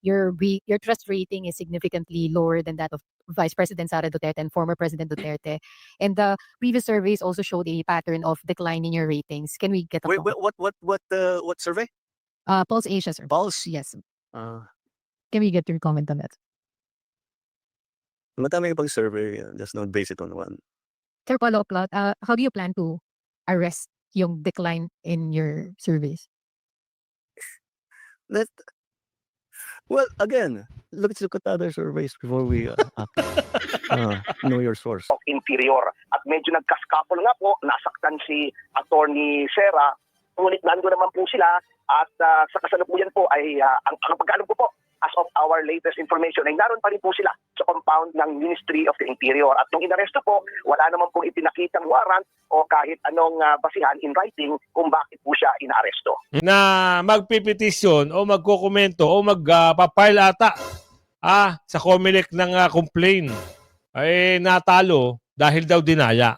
your trust rating is significantly lower than that of Vice President Sara Duterte and former President Duterte. And the previous surveys also showed a pattern of decline in your ratings. Can we get a Wait, comment? what survey? Pulse Asia, sir. Pulse? Yes. Uh, Can we get your comment on that? Madami pang survey, just don't base it on one. Sir, follow-up lot. How do you plan to arrest yung decline in your surveys? That Well, again, let's look at other surveys before we know your source. Interior. At medyo nagkaskapol nga po, nasaktan si Attorney Sera. Ngunit nandun naman po sila at sa kasalukuyan po ay ang pagkaalam ko po, as of our latest information, ay naroon pa rin po sila sa compound ng Ministry of the Interior. At nung inaresto po, wala naman pong ipinakitang warrant o kahit anong basihan in writing kung bakit po siya inaaresto. Na magpipetisyon o magkokomento o magpapile ata sa COMELEC ng complaint ay natalo dahil daw dinaya.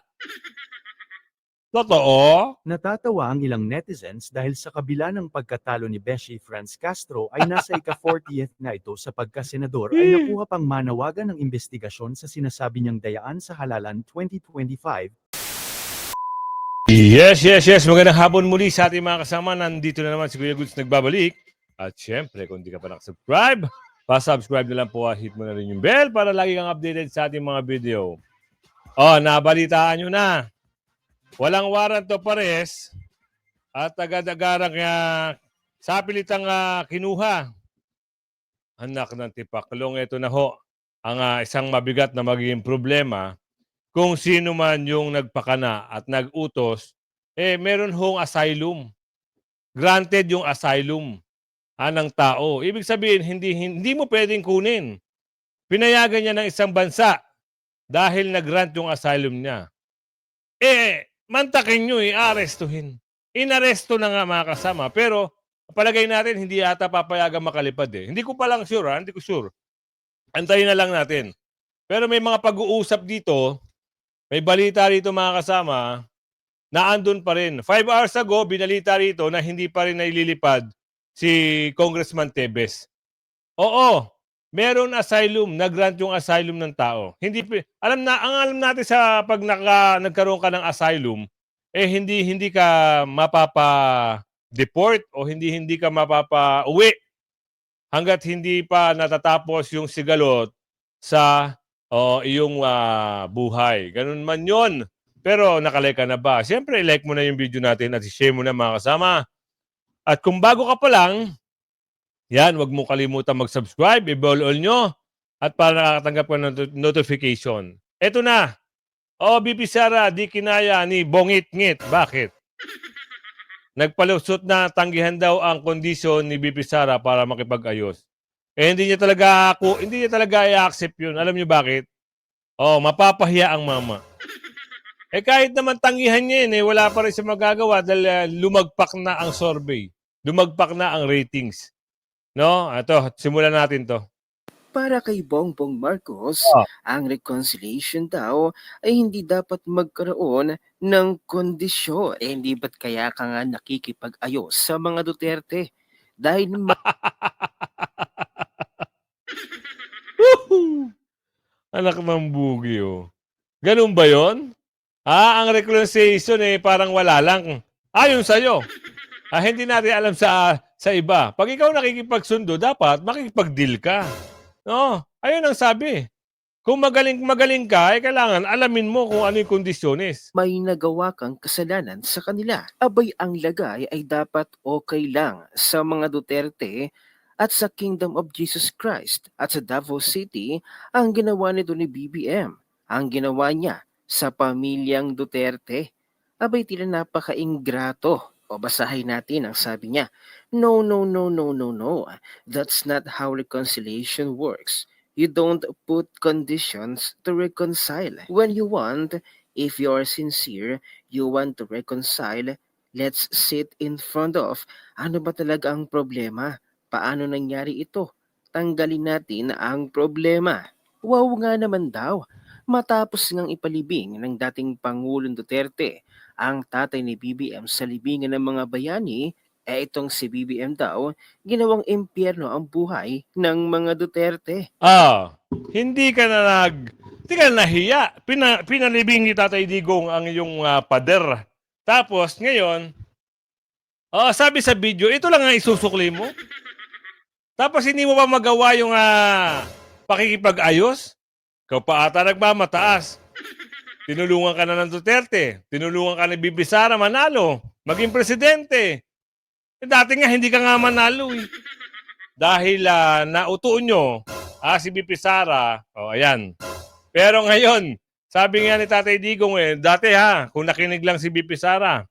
Totoo? Natatawa ang ilang netizens dahil sa kabila ng pagkatalo ni Beshi Franz Castro ay nasa ika-40th na ito sa pagkasenador ay nakuha pang manawagan ng investigasyon sa sinasabi niyang dayaan sa halalan 2025. Yes. Magandang hapon muli sa ating mga kasama. Nandito na naman si Kuya Goods nagbabalik. At syempre, kung di ka pa nakasubscribe, pa-subscribe na lang po at hit mo na rin yung bell para lagi kang updated sa ating mga video. Nabalitaan nyo na. Walang warrant of arrest at agad-agarang sa pilitang kinuha. Anak ng tipaklong, ito na ho ang isang mabigat na magiging problema kung sino man yung nagpakana at nag-utos, meron hong asylum. Granted yung asylum ng tao. Ibig sabihin, hindi mo pwedeng kunin. Pinayagan niya ng isang bansa dahil nag-grant yung asylum niya. Mantakin nyo, arestuhin. Inaresto na nga mga kasama. Pero, palagay natin, hindi ata papayagan makalipad Hindi ko pa lang sure, hindi ko sure. Antayin na lang natin. Pero may mga pag-uusap dito, may balita rito mga kasama, na andun pa rin. 5 hours ago, binalita rito na hindi pa rin naililipad si Congressman Tebes. Oo, meron asylum, nag-grant yung asylum ng tao. Ang alam natin sa pag nagkaroon ka ng asylum, hindi ka mapapa-deport o hindi ka mapapa-uwi hanggat hindi pa natatapos yung sigalot sa iyong buhay. Ganun man yon. Pero nakalike ka na ba? Siyempre, like mo na yung video natin at share mo na mga kasama. At kung bago ka pa lang, yan, huwag mo kalimutan mag-subscribe, i-bell all nyo, at para nakatanggap ka ng notification. Eto na. BP Sara, di kinaya ni Bongit-ngit. Bakit? Nagpalusot na tanggihan daw ang kondisyon ni BP Sara para makipag-ayos. Hindi niya talaga i-accept yun. Alam niyo bakit? Mapapahiya ang mama. Kahit naman tanggihan niya yun, wala pa rin siya magagawa dahil lumagpak na ang survey. Lumagpak na ang ratings. No? Ito, simulan natin to. Para kay Bongbong Marcos, ang reconciliation daw ay hindi dapat magkaroon ng kondisyon. Hindi ba't kaya ka nga nakikipag-ayos sa mga Duterte? Dahil Anak ng bugi, Ganun ba yon? Ang reconciliation parang wala lang. Ayon sa'yo. Hindi natin alam sa iba. Pag ikaw nakikipagsundo, dapat makikipag-deal ka. No? Ayun ang sabi. Kung magaling ka, kailangan alamin mo kung ano yung kondisyones. may nagawa kang kasalanan sa kanila. Abay ang lagay ay dapat okay lang sa mga Duterte at sa Kingdom of Jesus Christ at sa Davao City ang ginawa nito ni BBM. Ang ginawa niya sa pamilyang Duterte. Abay tila napaka-ingrato. O basahin natin ang sabi niya. No. That's not how reconciliation works. You don't put conditions to reconcile. When you want, if you are sincere, you want to reconcile, let's sit in front of ano ba talaga ang problema? Paano nangyari ito? Tanggalin natin ang problema. Wow nga naman daw. Matapos ngang ipalibing ng dating Pangulong Duterte ang tatay ni BBM sa libingan ng mga bayani, Itong si BBM daw, ginawang impyerno ang buhay ng mga Duterte. Hindi ka na nahiya. Pinalibing ni Tatay Digong ang iyong pader. Tapos ngayon, sabi sa video, ito lang ang isusukli mo. Tapos hindi mo pa magawa yung pakikipag-ayos? Ikaw pa ata nagmamataas. Tinulungan ka na ng Duterte. Tinulungan ka ni Bibi Sara manalo. Maging presidente. Dati nga hindi ka nga manalo eh. Dahil nauto nyo si Bibi Sara. Ayan. Pero ngayon, sabi nga ni Tatay Digong dati kung nakinig lang si Bibi Sara,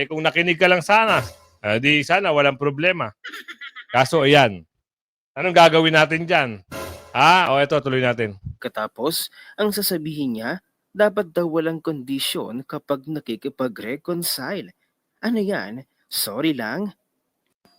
kung nakinig ka lang sana, di sana walang problema. Kaso ayan, anong gagawin natin dyan? Ito, tuloy natin. Katapos, ang sasabihin niya, dapat daw walang kondisyon kapag nakikipag-reconcile. Ano yan? Sorry lang?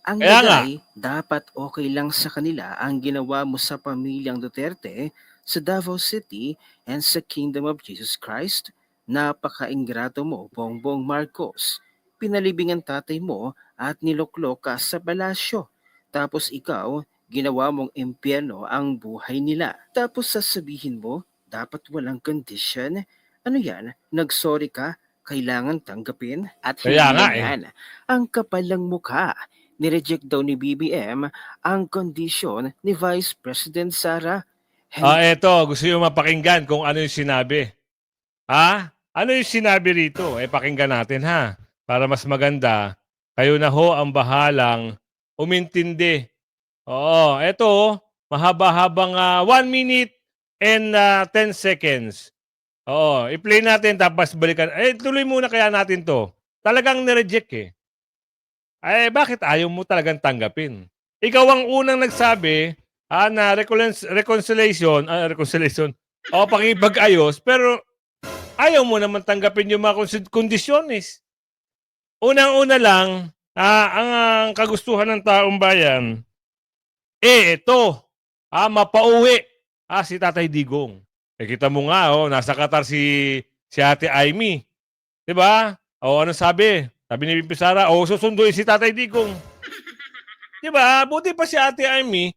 Ang Kaya nga. lagay, dapat okay lang sa kanila ang ginawa mo sa pamilyang Duterte, sa Davao City, and sa Kingdom of Jesus Christ. Napaka-ingrato mo, Bongbong Marcos. Pinalibing ang tatay mo at niloklok ka sa palasyo. Tapos ikaw, ginawa mong impyerno ang buhay nila. Tapos sasabihin mo, dapat walang condition. Ano yan? Nagsorry ka? Kailangan tanggapin? At hindi Kaya nga lang yan. Ang kapal ng mukha. Nireject daw ni BBM ang kondisyon ni Vice President Sara. Eto, gusto nyo mapakinggan kung ano yung sinabi. Ano yung sinabi rito? Pakinggan natin para mas maganda. Kayo na ho ang bahalang umintindi. Eto, mahaba-habang 1 minute and 10 seconds. I-play natin tapos balikan. Tuloy muna kaya natin to. Talagang nireject bakit ayaw mo talagang tanggapin? Ikaw ang unang nagsabi na reconciliation, pakipag-ayos, pero ayaw mo naman tanggapin yung mga kondisyones. Unang-una lang, ang kagustuhan ng taong bayan, ito, mapauwi si Tatay Digong. Kita mo nga, nasa Qatar si Ate Amy. Diba? Ano sabi? Sabi ni Bibi Sara, susunduin si Tatay Digong. Diba? Buti pa si Ate Amy,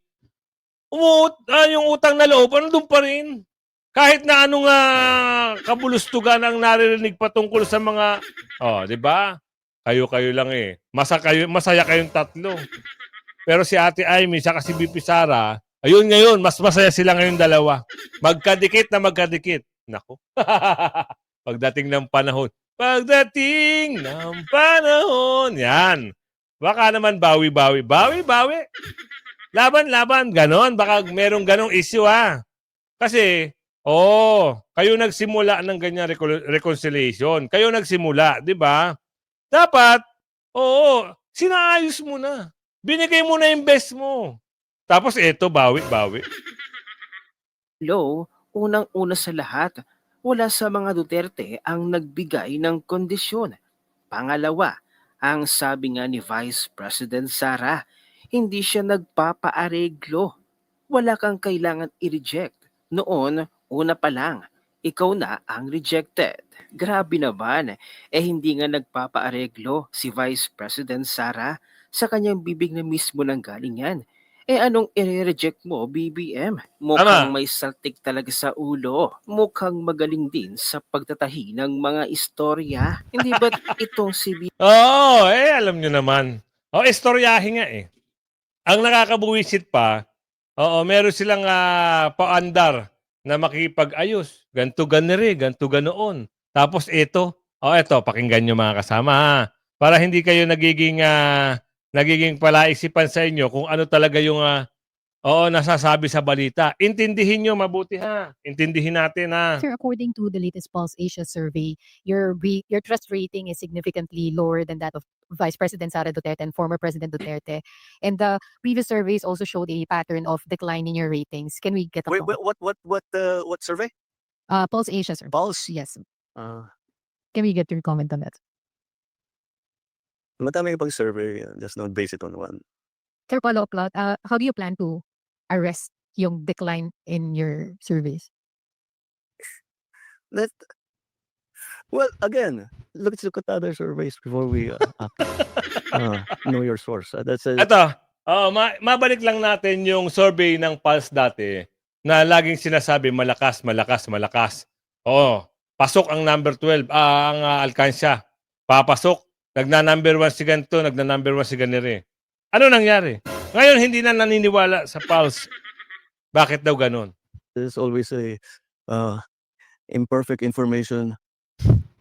yung utang na loob, doon pa rin. Kahit na anong kabulustugan ang naririnig patungkol sa mga, diba? Kayo-kayo lang masaya kayong tatlo. Pero si Ate Amy, saka si Bibi Sara, ayun ngayon, mas masaya sila ngayon dalawa. Magkadikit na magkadikit. Nako. Pagdating ng panahon, yan. Baka naman bawi-bawi. Bawi-bawi. Laban-laban. Ganon. Baka merong ganong issue Kasi, kayo nagsimula ng ganyan reconciliation. Kayo nagsimula, di ba? Dapat, sinaayos mo na. Binigay mo na yung best mo. Tapos eto, bawi-bawi. Unang-una sa lahat, wala sa mga Duterte ang nagbigay ng kondisyon. Pangalawa, ang sabi nga ni Vice President Sara, hindi siya nagpapaareglo. Wala kang kailangan i-reject. Noon, una pa lang, ikaw na ang rejected. Grabe naman, hindi nga nagpapaareglo si Vice President Sara, sa kanyang bibig na mismo nang galing yan. Anong i-reject mo, BBM? Mukhang may saltik talaga sa ulo. Mukhang magaling din sa pagtatahi ng mga istorya. Hindi ba't itong si Alam nyo naman. Istoryahin nga Ang nakakabuwisit pa, meron silang paandar na makipag-ayos. Ganto ganere, ganto ganoon. Tapos ito, pakinggan nyo mga kasama para hindi kayo nagiging palaisipan sa inyo kung ano talaga yung nasasabi sa balita. Intindihin nyo mabuti Intindihin natin Sir, according to the latest Pulse Asia survey, your trust rating is significantly lower than that of Vice President Sara Duterte and former President Duterte. And the previous surveys also showed a pattern of decline in your ratings. Can we get a Wait, comment? what survey? Pulse Asia, sir. Pulse? Yes. Can we get your comment on that? Madami pang survey. Just don't base it on one. Sir, follow-up plot. How do you plan to arrest yung decline in your surveys? Well, again, let's look at other surveys before we know your source. That's a Eto, mabalik lang natin yung survey ng Pulse dati na laging sinasabi malakas, malakas, malakas. Oo, pasok ang number 12, ang alkansya. Papasok, nagna-number 1 si ganito, nagna-number 1 si ganire. Ano nangyari? Ngayon, hindi na naniniwala sa Pulse. Bakit daw ganun? there's always a imperfect information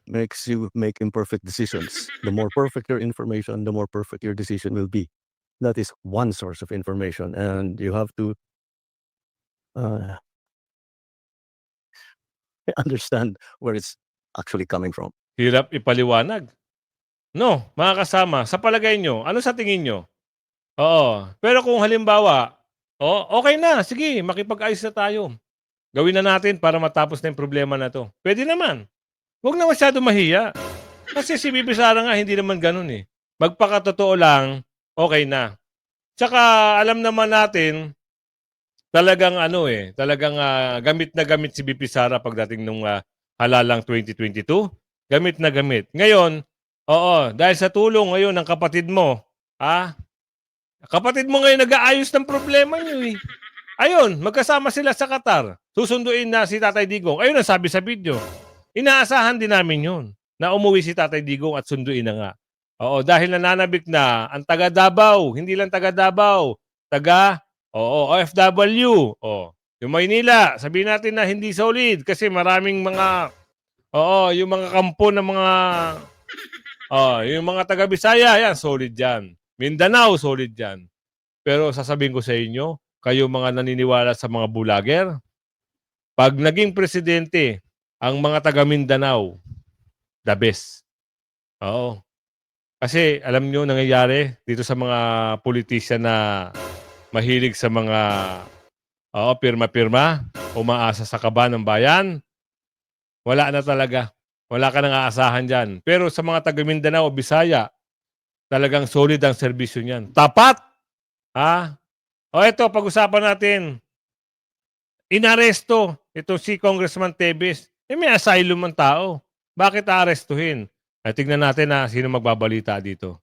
makes you make imperfect decisions. The more perfect your information, the more perfect your decision will be. That is one source of information, and you have to understand where it's actually coming from. Hirap ipaliwanag. No, mga kasama, sa palagay nyo, ano sa tingin nyo? Oo. Pero kung halimbawa, okay na, sige, makipag-ayos na tayo. Gawin na natin para matapos na yung problema na to. Pwede naman. Huwag na masyado mahiya. Kasi si Bibi Sara nga, hindi naman ganun eh. Magpakatotoo lang, okay na. Tsaka alam naman natin, talagang gamit na gamit si Bibi Sara pagdating nung halalang 2022. Gamit na gamit. Ngayon, dahil sa tulong ngayon ng kapatid mo, kapatid mo ngayon nag-aayos ng problema niyo eh. Ayun, magkasama sila sa Qatar. Susunduin na si Tatay Digong. Ayun ang sabi sa video. Inaasahan din namin yun na umuwi si Tatay Digong at sunduin na nga. Dahil nananabik na ang taga Davao, hindi lang taga Davao, taga OFW. Yung Maynila, sabihin natin na hindi solid kasi maraming mga yung mga kampo ng mga yung mga taga Bisaya, yan solid yan. Mindanao solid yan. Pero sasabihin ko sa inyo, kayo mga naniniwala sa mga bulager, pag naging presidente ang mga taga Mindanao, the best. Kasi alam nyo nangyayari dito sa mga politician na mahilig sa mga pirma-pirma, umaasa sa kaba ng bayan, wala na talaga. Wala ka nang aasahan dyan. Pero sa mga taga Mindanao o Bisaya, talagang solid ang serbisyo niyan. Tapat! Ito, pag-usapan natin. Inaresto ito si Congressman Tevez. May asylum ang tao. Bakit aarestuhin? Tignan natin sino magbabalita dito.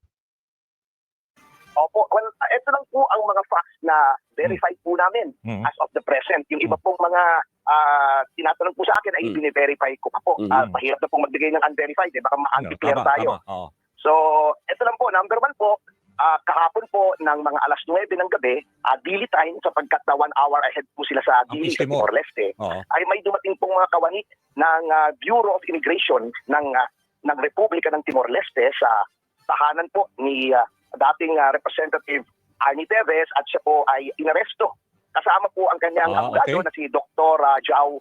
Opo, well, ito lang po ang mga facts na verified po namin as of the present. Yung iba pong mga tinatanong po sa akin ay bine-verify ko pa po. Mahirap na pong magbigay ng unverified. Baka ma-anti-clear tayo. So, ito lang po. Number 1 po, kahapon po ng mga alas 9 ng gabi, daily time, sapagkat na 1 hour ahead po sila sa Dili, sa Timor-Leste, ay may dumating pong mga kawani ng Bureau of Immigration ng Republika ng Timor-Leste sa tahanan po ni dating Representative Arnie Tevez at siya po ay inaresto. Kasama po ang kanyang abogado na si Dr. Joao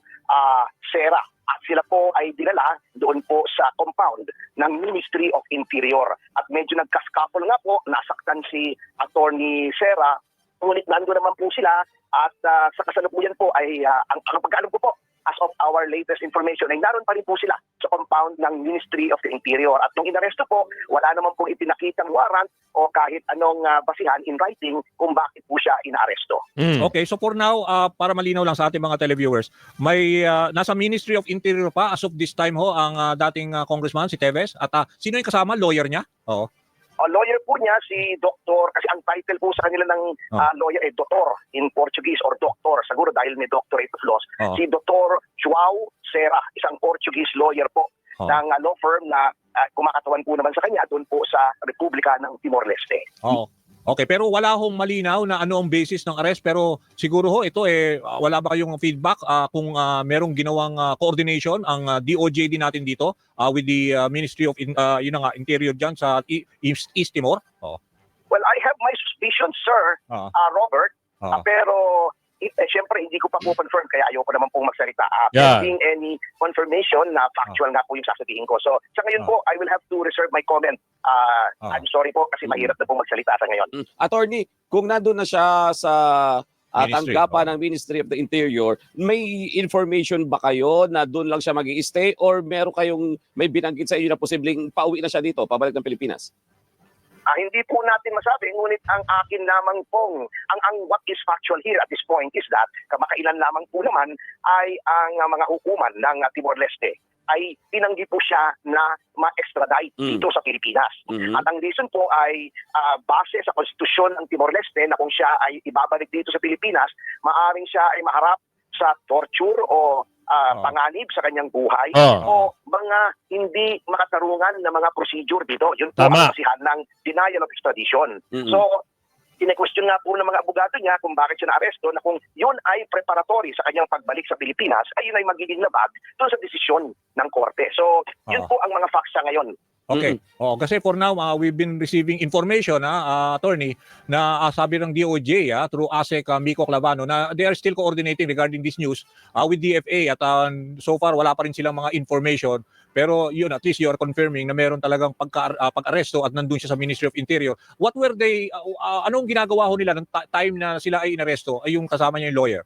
Serra. At sila po ay dinala doon po sa compound ng Ministry of Interior. At medyo nagkaskapol nga po, nasaktan si Attorney Serra. Ngunit nandun naman po sila at sa kasalukuyan po ay ang pagkaalam ko po, as of our latest information, ay naroon pa rin po sila sa compound ng Ministry of the Interior. At nung inaresto po, wala naman pong ipinakitang warrant o kahit anong basihan in writing kung bakit po siya inaaresto. Okay, so for now, para malinaw lang sa ating mga televiewers, may nasa Ministry of Interior pa as of this time ang dating congressman si Tevez. At sino yung kasama? Lawyer niya? Oo. Lawyer po niya si Doktor, kasi ang title po sa kanila ng lawyer ay Doktor in Portuguese or Doktor, siguro dahil may doctorate of laws. Si Dr. Joao Serra, isang Portuguese lawyer po ng law firm na kumakatawan po naman sa kanya doon po sa Republika ng Timor-Leste. Okay, pero wala hong malinaw na ano ang basis ng arrest, pero siguro ito wala ba kayong feedback kung merong ginawang coordination ang DOJ din natin dito with the Ministry of Interior dyan sa East Timor? Well, I have my suspicions, sir, Robert, pero syempre hindi ko pa po confirm kaya ayoko naman pong magsalita. Pending any confirmation na factual nga po yung sasabihin ko. So sa ngayon po, I will have to reserve my comment. I'm sorry po kasi mahirap na pong magsalita sa ngayon. Attorney, kung nandun na siya sa Ministry, tanggapan ng Ministry of the Interior, may information ba kayo na doon lang siya mag-i-stay or may binanggit sa inyo na posibleng pauwi na siya dito, pabalik ng Pilipinas? Hindi po natin masabi, ngunit ang akin lamang pong, ang what is factual here at this point is that kamakailan lamang po naman ay ang mga hukuman ng Timor-Leste ay tinanggi po siya na ma-extradite dito sa Pilipinas. At ang reason po ay base sa konstitusyon ng Timor-Leste na kung siya ay ibabalik dito sa Pilipinas, maaring siya ay maharap sa torture o panganib sa kanyang buhay o mga hindi makatarungan na mga procedure dito. Yun po Tama. ang basihan ng denial of extradition. So, kine-question nga po ng mga abogado niya kung bakit siya na-aresto na kung yun ay preparatory sa kanyang pagbalik sa Pilipinas, ay yun ay magiging labag doon sa desisyon ng korte. So, yun po ang mga facts sa ngayon. Okay. Kasi for now, we've been receiving information, attorney, na sabi ng DOJ through ASEC Miko Clavano na they are still coordinating regarding this news with DFA at so far wala pa rin silang mga information. Pero yun, at least you are confirming na meron talagang pag-aresto at nandun siya sa Ministry of Interior. What were they, anong ginagawa ho nila ng time na sila ay inaresto ay yung kasama niya yung lawyer?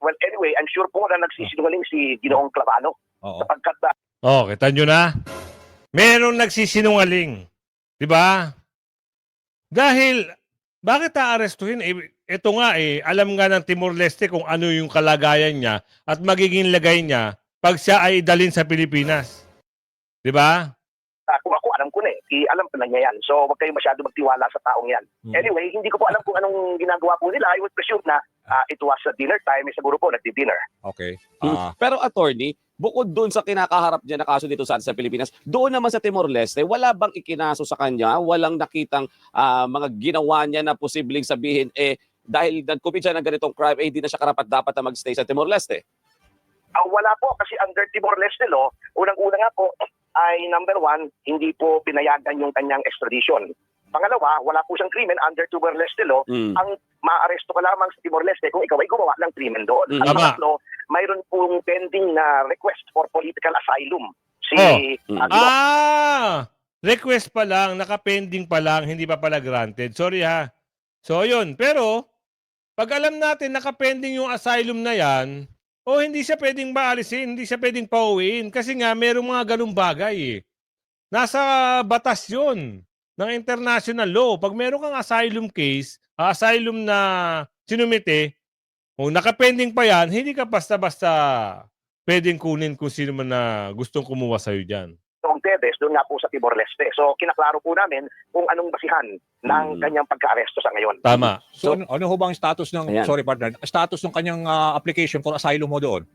Well, anyway, I'm sure po na nagsisinungaling si Ginoong Clavano sapagkat kita nyo na? Merong nagsisinungaling. Di ba? Dahil, bakit aarestuhin? Ito nga alam nga ng Timor-Leste kung ano yung kalagayan niya at magiging lagay niya pag siya ay dalhin sa Pilipinas. Di ba? kung ako alam ko na alam ko na niya yan. So wag kayo masyado magtiwala sa taong yan. Anyway, hindi ko po alam kung anong ginagawa po nila. I would presume na it was a dinner time. Siguro po nagdi-dinner. Okay. Pero attorney, bukod doon sa kinakaharap niya na kaso dito sa Pilipinas, doon naman sa Timor-Leste, wala bang ikinaso sa kanya? Walang nakitang mga ginawa niya na posibleng sabihin, dahil nag-commit siya ng ganitong crime, hindi na siya karapat-dapat na mag-stay sa Timor-Leste? Wala po, kasi under Timor-Leste law, unang-una nga po, ay number one, hindi po pinayagan yung kanyang extradition. Pangalawa, wala po siyang krimen under Timor-Leste law. Ang maaresto ka lamang sa Timor-Leste kung ikaw ay gumawa ng krimen doon. Ang pangatlo, mayroon pong pending na request for political asylum. Request pa lang, naka-pending pa lang, hindi pa pala granted. Sorry ha. So yun, pero pag alam natin naka-pending yung asylum na yan, hindi siya pwedeng maalisin, hindi siya pwedeng pauwiin kasi nga merong mga ganung bagay Nasa batas yun ng international law. Pag meron kang asylum case, asylum na sinumite, kung nakapending pa yan, hindi ka basta-basta pwedeng kunin kung sino man na gustong kumuha sa'yo dyan. Tedes, doon nga po sa Timor-Leste. So, kinaklaro po namin kung anong basihan ng kanyang pagka-aresto sa ngayon. Tama. So, ano ho bang status ng, sorry partner, status ng kanyang application for asylum mo doon?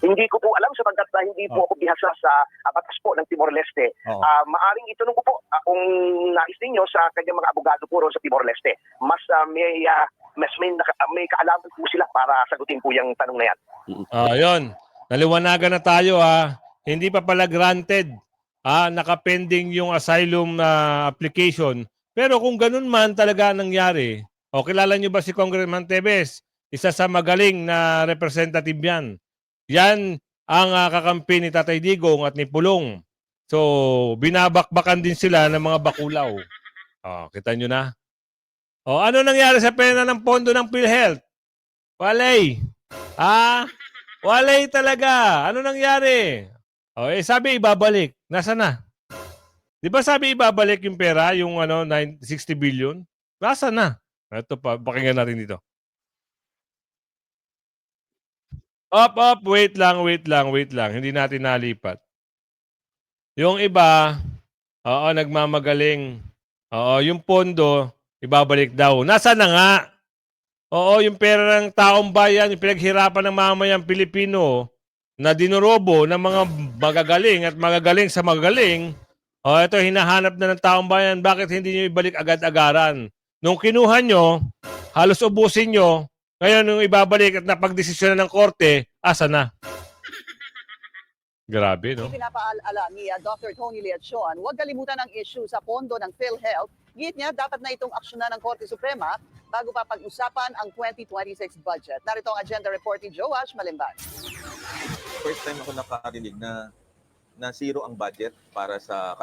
Hindi ko po alam sapagkat hindi po ako bihasa sa batas po ng Timor-Leste. Maaring itanong ko po kung nais ninyo sa kanyang mga abogado po sa Timor-Leste. Mas may kaalaman po sila para sagutin po yung tanong na yan. Yun. Naliwanagan na tayo Hindi pa pala granted. Nakapending yung asylum application. Pero kung ganun man talaga nangyari, kilala nyo ba si Congressman Tebes? Isa sa magaling na representative yan. Yan ang kakampi ni Tatay Digong at ni Pulong. So, binabakbakan din sila ng mga bakulaw. Kita nyo na. Ano nangyari sa pera ng pondo ng PhilHealth? Walay. Walay talaga. Ano nangyari? Sabi ibabalik. Nasaan na? Di ba sabi ibabalik yung pera, yung 60 billion? Nasaan na? Ito pa, pakinggan natin dito. Wait lang. Hindi natin nalipat. Yung iba, nagmamagaling. Yung pondo, ibabalik daw. Nasaan na nga? Yung pera ng taong bayan, yung pinaghirapan ng mamayang Pilipino na dinorobo ng mga magagaling at magagaling sa magagaling, ito hinahanap na ng taong bayan, bakit hindi nyo ibalik agad-agaran? Nung kinuha nyo, halos ubusin nyo, ngayon nung ibabalik at napagdesisyon na ng korte, asa na? Grabe, no? Pinapaala ni Dr. Tony Leacion, huwag kalimutan ang issue sa pondo ng PhilHealth. Git niya, dapat na itong aksyonan ng Korte Suprema bago pa pag-usapan ang 2026 budget. Narito ang agenda report ni Joash Malimbas. First time ako nakarinig na zero ang budget para sa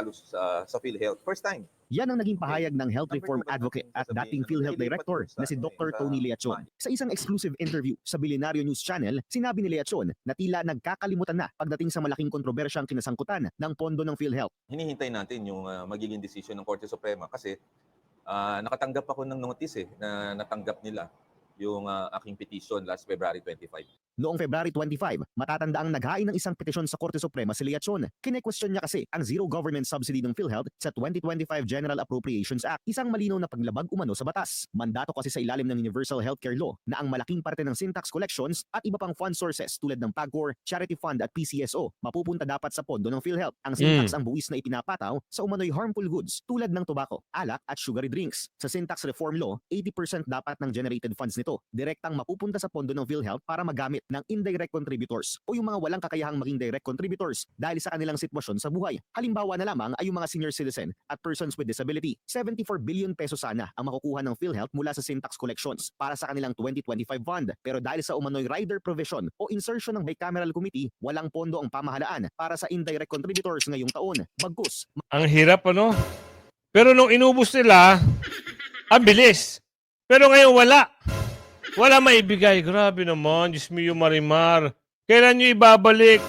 PhilHealth. First time. Yan ang naging pahayag ng health reform advocate at dating PhilHealth director na si Dr. Tony Leacion. Sa isang exclusive interview sa Billionario News Channel, sinabi ni Leacion na tila nagkakalimutan na pagdating sa malaking kontrobersyang kinasangkutan ng pondo ng PhilHealth. Hinihintay natin yung magiging desisyon ng Korte Suprema kasi nakatanggap ako ng notice na natanggap nila yung aking petition last February 25. Noong February 25, matatandaang naghain ng isang petisyon sa Korte Suprema si Leachon. Kine-question niya kasi ang zero government subsidy ng PhilHealth sa 2025 General Appropriations Act, isang malinaw na paglabag umano sa batas. Mandato kasi sa ilalim ng Universal Healthcare Law na ang malaking parte ng sin tax collections at iba pang fund sources tulad ng PAGCOR, Charity Fund at PCSO mapupunta dapat sa pondo ng PhilHealth. Ang sin tax ang buwis na ipinapataw sa umano'y harmful goods tulad ng tobacco, alak at sugary drinks. Sa sin tax reform law, 80% dapat ng generated funds nito direktang mapupunta sa pondo ng PhilHealth para magamit ng indirect contributors o yung mga walang kakayahang maging direct contributors dahil sa kanilang sitwasyon sa buhay. Halimbawa na lamang ay yung mga senior citizen at persons with disability. 74 billion pesos sana ang makukuha ng PhilHealth mula sa sin tax collections para sa kanilang 2025 fund. Pero dahil sa umano'y rider provision o insertion ng bicameral committee, walang pondo ang pamahalaan para sa indirect contributors ngayong taon. Bagkus, Ang hirap, ano? Pero nung inubos nila, ang bilis. Pero ngayon wala. Wala maibigay. Grabe naman, Diyos mio Marimar. Kailan nyo ibabalik?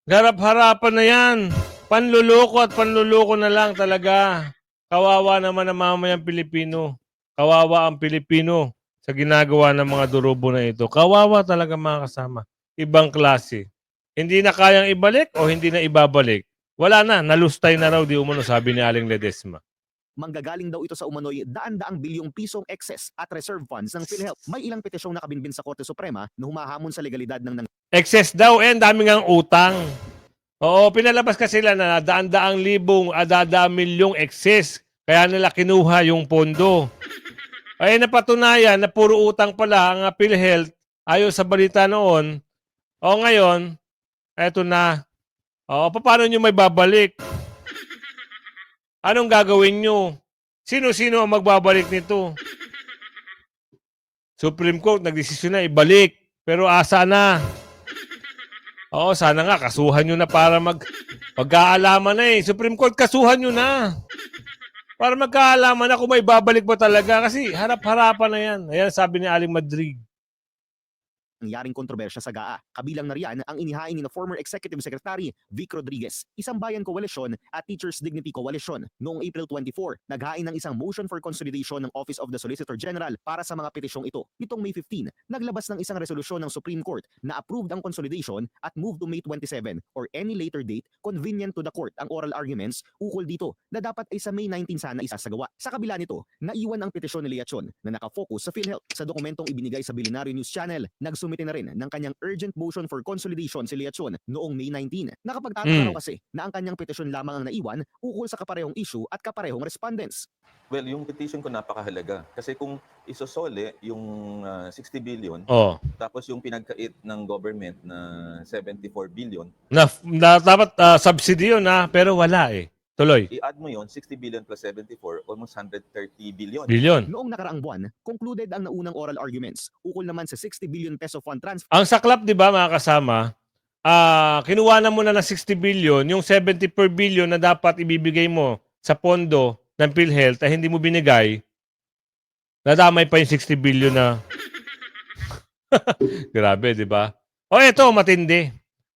Garap-harapan na yan. Panluloko at panluloko na lang talaga. Kawawa naman ang mamayang Pilipino. Kawawa ang Pilipino sa ginagawa ng mga durubo na ito. Kawawa talaga mga kasama. Ibang klase. Hindi na kayang ibalik o hindi na ibabalik. Wala na, nalustay na raw di umano, sabi ni Aling Ledesma. manggagaling daw ito sa umano'y daan-daang bilyong pisong excess at reserve funds ng PhilHealth. May ilang petisyong nakabinbin sa Korte Suprema na humahamon sa legalidad ng Excess daw, ang daming ang utang. Oo, pinalabas kasi sila na daan-daang libong, daan milyong excess. Kaya nila kinuha yung pondo. Ay napatunayan na puro utang pala ang PhilHealth ayon sa balita noon. O ngayon, eto na. O, paano nyo may babalik? Anong gagawin nyo? Sino-sino ang magbabalik nito? Supreme Court, nagdesisyon na ibalik. Pero asa na? Oo, sana nga, kasuhan nyo na para magkaalaman na eh. Supreme Court, kasuhan nyo na. Para magkaalaman na kung may babalik ba talaga. Kasi harap-harapan na yan. Ayan, sabi ni Aling Madrig. nangyaring kontrobersya sa GAA. Kabilang na riyan ang inihain ni na former Executive Secretary Vic Rodriguez, Isang Bayan Coalition at Teachers Dignity Coalition. Noong April 24, naghain ng isang motion for consolidation ng Office of the Solicitor General para sa mga petisyong ito. Nitong May 15, naglabas ng isang resolusyon ng Supreme Court na approved ang consolidation at moved to May 27 or any later date convenient to the court ang oral arguments ukol dito na dapat ay sa May 19 sana isasagawa. Sa kabila nito, naiwan ang petisyon ni Leachon na nakafocus sa PhilHealth. Sa dokumentong ibinigay sa Billionaire News Channel, nagsumite na rin ng kanyang urgent motion for consolidation si Leachon noong May 19. Nakapagtataka raw kasi na ang kanyang petisyon lamang ang naiwan ukol sa kaparehong issue at kaparehong respondents. Well, yung petition ko napakahalaga. Kasi kung isosole yung 60 billion, tapos yung pinagkait ng government na 74 billion, na dapat subsidy yun pero wala eh. Tuloy. i-add mo yon 60 billion plus 74, almost 130 billion. Noong nakaraang buwan, concluded ang naunang oral arguments ukol naman sa 60 billion peso fund transfer. Ang saklap, di ba mga kasama, kinuha na muna ng 60 billion, yung 74 billion na dapat ibibigay mo sa pondo ng PhilHealth ay hindi mo binigay, nadamay pa yung 60 billion na. Grabe, di ba? O eto, matindi.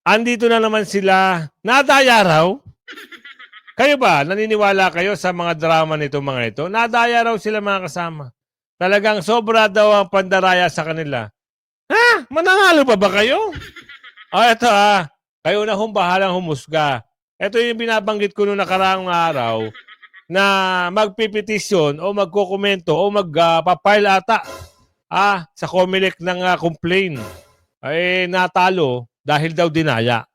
Andito na naman sila, nadaya raw. Kayo ba, naniniwala kayo sa mga drama nito mga ito? Nadaya raw sila mga kasama. Talagang sobra daw ang pandaraya sa kanila. Ha? Mananalo pa ba kayo? Eto kayo na bahalang humusga. Ito yung binabanggit ko noong nakaraang araw na magpipetisyon o magkokomento o magpapile ata sa COMELEC ng complaint. Ay natalo dahil daw dinaya.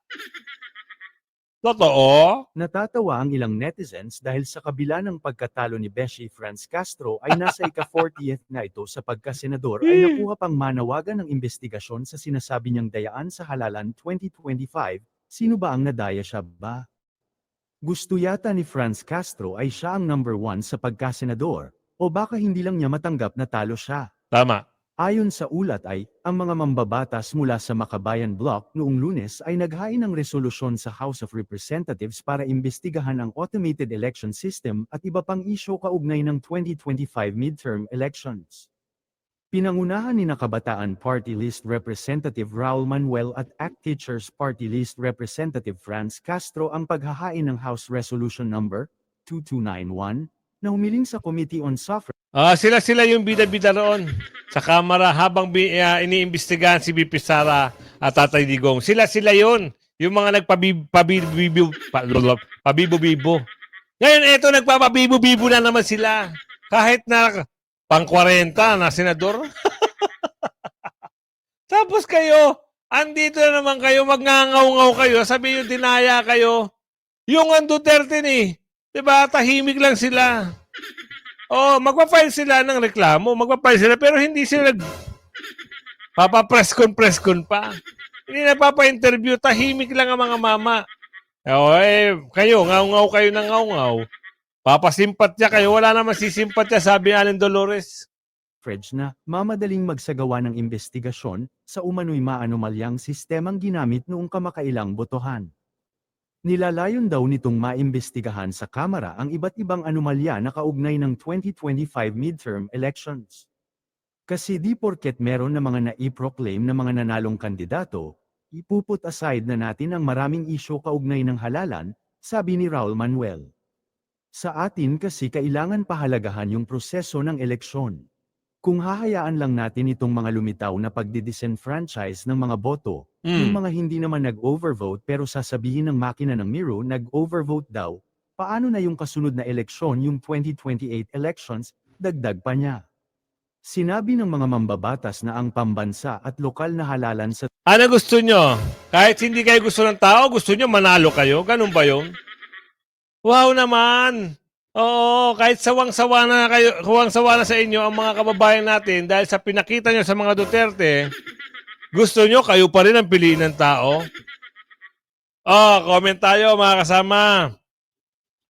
Totoo? Natatawa ang ilang netizens dahil sa kabila ng pagkatalo ni Beshi Franz Castro ay nasa ika-40th na ito sa pagkasenador ay nakuha pang manawagan ng investigasyon sa sinasabi niyang dayaan sa halalan 2025. Sino ba ang nadaya siya ba? Gusto yata ni Franz Castro ay siya ang number 1 sa pagkasenador o baka hindi lang niya matanggap na talo siya. Tama. Ayon sa ulat ay, ang mga mambabatas mula sa Makabayan Bloc noong Lunes ay naghain ng resolusyon sa House of Representatives para imbestigahan ang automated election system at iba pang isyu kaugnay ng 2025 midterm elections. Pinangunahan ni Kabataan Party List Representative Raul Manuel at ACT Teachers Party List Representative Franz Castro ang paghahain ng House Resolution Number 2291 na humiling sa Committee on Suffrage Sila yung bida-bida roon sa Kamara habang iniimbestigahan si BP Sara at Tatay Digong. Sila yun. Yung mga nagpabibo-bibo. Ngayon, eto, nagpapabibo-bibo na naman sila. Kahit na pang 40 na senador. Tapos kayo, andito na naman kayo, magngangaw-ngaw kayo, sabi yung dinaya kayo. Yung ang Duterte ni, diba, tahimik lang sila. Magpa-file sila ng reklamo, magpa-file sila, pero hindi sila papapreskon pa. Hindi na papa-interview, tahimik lang ang mga mama. Kayo, ngaw-ngaw kayo ng ngaw-ngaw. Papasimpatya kayo, wala naman sisimpatya, sabi ni Allen Dolores. na mamadaling magsagawa ng investigasyon sa umano'y maanomalyang sistemang ginamit noong kamakailang botohan. Nilalayon daw nitong maimbestigahan sa Kamara ang iba't ibang anomalya na kaugnay ng 2025 midterm elections. Kasi di porket meron na mga naiproclaim na mga nanalong kandidato, ipuput aside na natin ang maraming isyo kaugnay ng halalan, sabi ni Raul Manuel. Sa atin kasi kailangan pahalagahan yung proseso ng eleksyon. Kung hahayaan lang natin itong mga lumitaw na pagdidisenfranchise ng mga boto, yung mga hindi naman nag-overvote pero sasabihin ng makina ng Miro nag-overvote daw, paano na yung kasunod na eleksyon yung 2028 elections, dagdag pa niya. Sinabi ng mga mambabatas na ang pambansa at lokal na halalan sa Ano gusto nyo? Kahit hindi kayo gusto ng tao, gusto nyo manalo kayo? Ganun ba yun? Wow naman! Oo, kahit sawang-sawa na kayo, huwang-sawa na sa inyo ang mga kababayan natin dahil sa pinakita nyo sa mga Duterte, gusto nyo kayo pa rin ang piliin ng tao? Comment tayo mga kasama.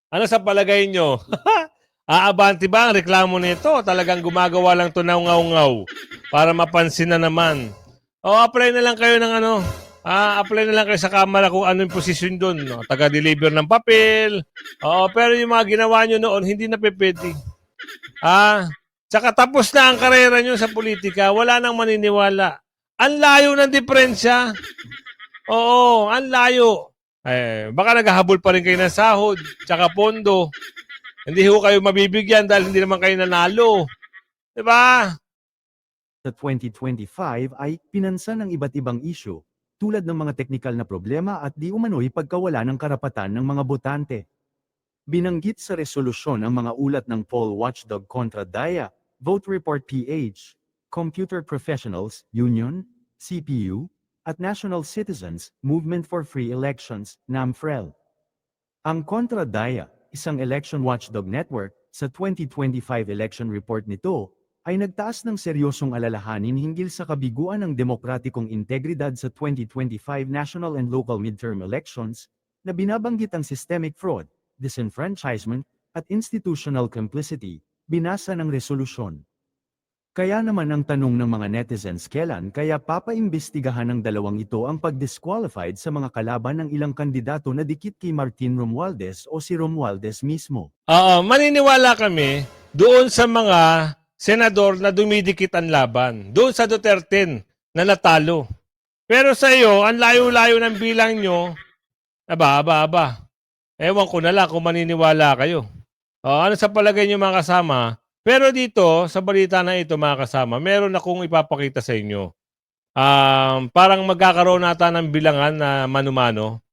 Ano sa palagay nyo? Aabanti ba ang reklamo nito? Talagang gumagawa lang to ng ngaw-ngaw para mapansin na naman. Apply na lang kayo ng apply na lang kayo sa Kamara kung ano yung posisyon doon. No? Taga-deliver ng papel. Pero yung mga ginawa nyo noon, hindi na pwede. Tsaka tapos na ang karera nyo sa politika. Wala nang maniniwala. Ang layo ng diferensya. Oo, ang layo. Baka naghahabol pa rin kayo ng sahod, tsaka pondo. Hindi ho kayo mabibigyan dahil hindi naman kayo nanalo. Diba? Sa 2025 ay pinansan ng iba't ibang isyu, tulad ng mga teknikal na problema at di umano'y pagkawala ng karapatan ng mga botante. Binanggit sa resolusyon ang mga ulat ng poll watchdog kontra DAIA, Vote Report PH, Computer Professionals Union, CPU, at National Citizens Movement for Free Elections, NAMFREL. Ang kontra DAIA, isang election watchdog network, sa 2025 election report nito, ay nagtaas ng seryosong alalahanin hinggil sa kabiguan ng demokratikong integridad sa 2025 national and local midterm elections, na binabanggit ang systemic fraud, disenfranchisement, at institutional complicity, binasa ng resolusyon. Kaya naman ang tanong ng mga netizens kailan kaya papaimbestigahan ng dalawang ito ang pag-disqualified sa mga kalaban ng ilang kandidato na dikit kay Martin Romualdez o si Romualdez mismo. Maniniwala kami doon sa mga senador na dumidikit ang laban. Doon sa Duterte na natalo. Pero sa iyo, ang layo-layo ng bilang nyo, aba. Ewan ko na lang kung maniniwala kayo. Ano sa palagay nyo mga kasama? Pero dito, sa balita na ito mga kasama, meron akong ipapakita sa inyo. Parang magkakaroon nata ng bilangan na mano-mano.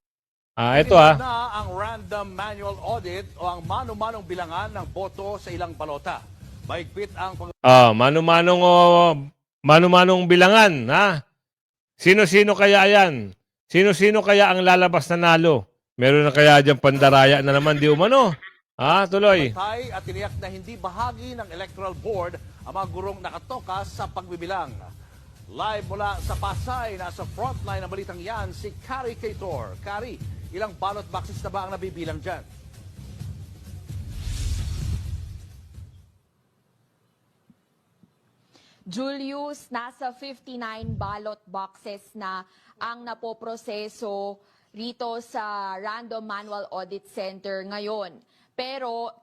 Ito na ang random manual audit o ang mano-manong bilangan ng boto sa ilang balota. Mahigpit ang mano-manong bilangan, ha? Sino-sino kaya yan? Sino-sino kaya ang lalabas na nalo? Meron na kaya dyan pandaraya na naman di umano? Tuloy. Patay at tiniyak na hindi bahagi ng Electoral Board ang mga gurong nakatoka sa pagbibilang. Live mula sa Pasay, nasa frontline ng balitang yan, si Kari Kaitor. Kari, ilang ballot boxes na ba ang nabibilang dyan? Julius, nasa 59 ballot boxes na ang napoproseso rito sa Random Manual Audit Center ngayon. Pero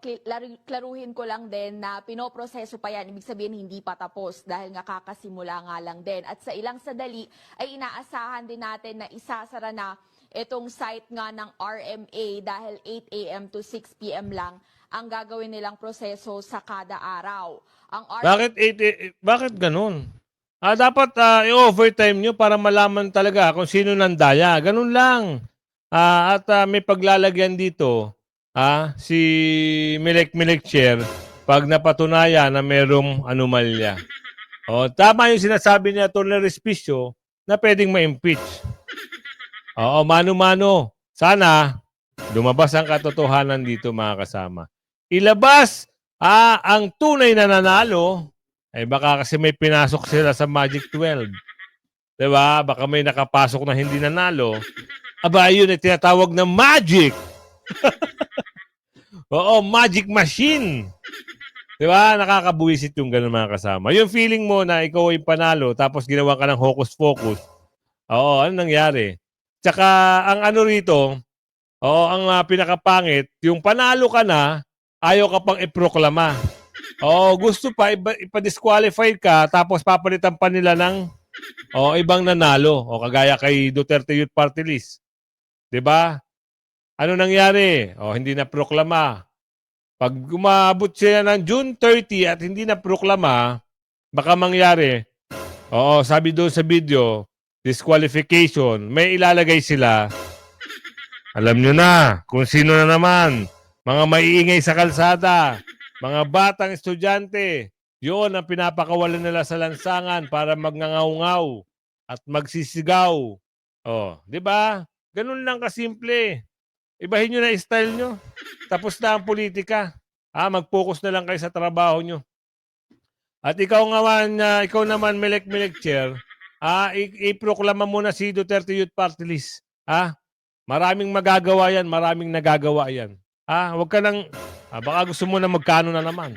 klaruhin ko lang din na pinoproseso pa yan, ibig sabihin hindi pa tapos dahil nga kakasimula nga lang din. At sa ilang sadali ay inaasahan din natin na isasara na itong site nga ng RMA dahil 8 a.m. to 6 p.m. lang ang gagawin nilang proseso sa kada araw. Ang Bakit ganun? Dapat i-overtime nyo para malaman talaga kung sino nandaya. Ganun lang. At may paglalagyan dito, si Milek Chair, pag napatunayan na merong anomalya. Tama yung sinasabi ni Atty. Respicio na pwedeng ma-impeach. Oo, mano-mano. Sana lumabas ang katotohanan dito, mga kasama. Ilabas ang tunay na nanalo, ay baka kasi may pinasok sila sa Magic 12. Diba? Baka may nakapasok na hindi nanalo. Aba, yun ay tinatawag na magic. Oo, magic machine. Diba? Nakakabuwisit yung ganun, mga kasama. Yung feeling mo na ikaw ay panalo tapos ginawa ka ng hocus-pocus. Oo, ano nangyari? Tsaka ang ano rito, ang pinakapangit, yung panalo ka na, ayaw ka pang iproklama. Gusto pa, ipa-disqualify ka, tapos papalitan pa nila ng ibang nanalo. Kagaya kay Duterte Youth Party List. Diba? Ano nangyari? Hindi na proklama. Pag umabot siya ng June 30 at hindi na proklama, baka mangyari, sabi doon sa video, disqualification, may ilalagay sila. Alam nyo na kung sino na naman. Mga maiingay sa kalsada, mga batang estudyante, yun ang pinapakawalan nila sa lansangan para magngangaw-ngaw at magsisigaw. Di ba? Ganun lang kasimple. Ibahin nyo na style nyo. Tapos na ang politika. Mag-focus na lang kayo sa trabaho nyo. At ikaw naman, Milek Chair, i-proklama muna si Duterte Youth Party List. Maraming magagawa yan, maraming nagagawa yan. Huwag ka nang, baka gusto mo na magkano na naman.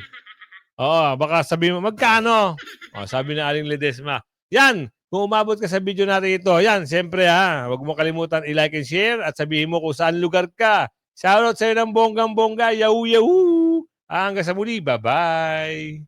Baka sabi mo, magkano? Sabi na Aling Ledesma. Yan, kung umabot ka sa video natin ito, yan, siyempre huwag mo kalimutan i-like and share at sabihin mo kung saan lugar ka. Shoutout sa'yo ng bonggang-bongga, yahoo! Hanggang sa muli, bye-bye!